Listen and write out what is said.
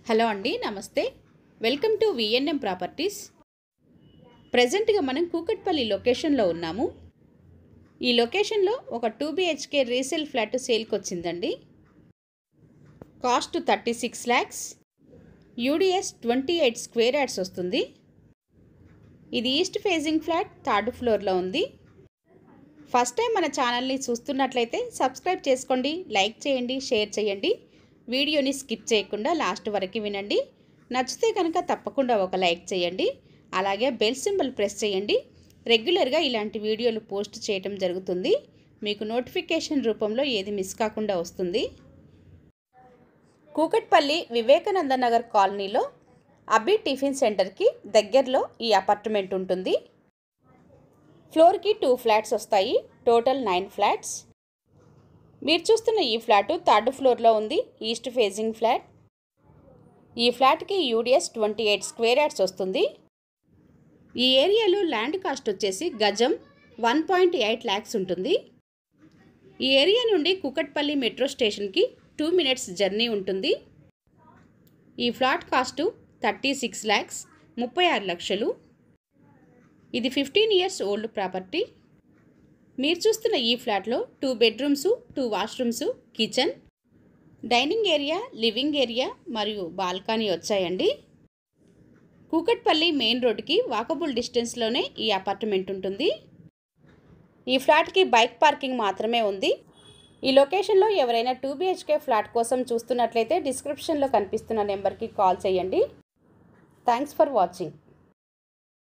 Hello అండి, నమస్తే. Welcome to VNM properties. ప్రజెంట్గా మనం కూకట్పల్లి లొకేషన్లో ఉన్నాము. ఈ లొకేషన్లో ఒక 2 BHK రీసేల్ ఫ్లాట్ సేల్కి వచ్చిందండి. Cost 36 lakhs, UDS 28 square yards వస్తుంది. ఇది ఈస్ట్ ఫేజింగ్ ఫ్లాట్, 3rd ఫ్లోర్లో ఉంది. ఫస్ట్ టైం మన ఛానల్ని చూస్తున్నట్లయితే సబ్స్క్రైబ్ చేసుకోండి, లైక్ చేయండి, షేర్ చేయండి. వీడియోని స్కిప్ చేయకుండా లాస్ట్ వరకు వినండి. నచ్చితే కనుక తప్పకుండా ఒక లైక్ చేయండి. అలాగే బెల్ సింబల్ ప్రెస్ చేయండి. రెగ్యులర్గా ఇలాంటి వీడియోలు పోస్ట్ చేయడం జరుగుతుంది. మీకు నోటిఫికేషన్ రూపంలో ఏది మిస్ కాకుండా వస్తుంది. కూకట్పల్లి వివేకానంద నగర్ కాలనీలో అబ్బి టిఫిన్ సెంటర్కి దగ్గరలో ఈ అపార్ట్మెంట్ ఉంటుంది. ఫ్లోర్కి 2 ఫ్లాట్స్ వస్తాయి. Total 9 flats. మీరు చూస్తున్న ఈ ఫ్లాటు 3rd ఫ్లోర్లో ఉంది. East facing flat. ఈ ఫ్లాట్కి యూడిఎస్ 28 స్క్వేర్ యార్డ్స్ వస్తుంది. ఈ ఏరియాలో ల్యాండ్ కాస్ట్ వచ్చేసి గజం 1.8 lakhs ఉంటుంది. ఈ ఏరియా నుండి కూకట్పల్లి మెట్రో స్టేషన్కి 2 minutes జర్నీ ఉంటుంది. ఈ ఫ్లాట్ కాస్టు 36 lakhs, 36 లక్షలు. ఇది 15 years ఓల్డ్ ప్రాపర్టీ. మీరు చూస్తున్న ఈ ఫ్లాట్లో 2 bedrooms, 2 washrooms, kitchen, dining area, living area మరియు బాల్కనీ వచ్చాయండి. కూకట్పల్లి మెయిన్ రోడ్కి వాకబుల్ డిస్టెన్స్లోనే ఈ అపార్ట్మెంట్ ఉంటుంది. ఈ ఫ్లాట్కి బైక్ పార్కింగ్ మాత్రమే ఉంది. ఈ లొకేషన్లో ఎవరైనా 2 BHK ఫ్లాట్ కోసం చూస్తున్నట్లయితే డిస్క్రిప్షన్లో కనిపిస్తున్న నెంబర్కి కాల్ చేయండి. Thanks for watching.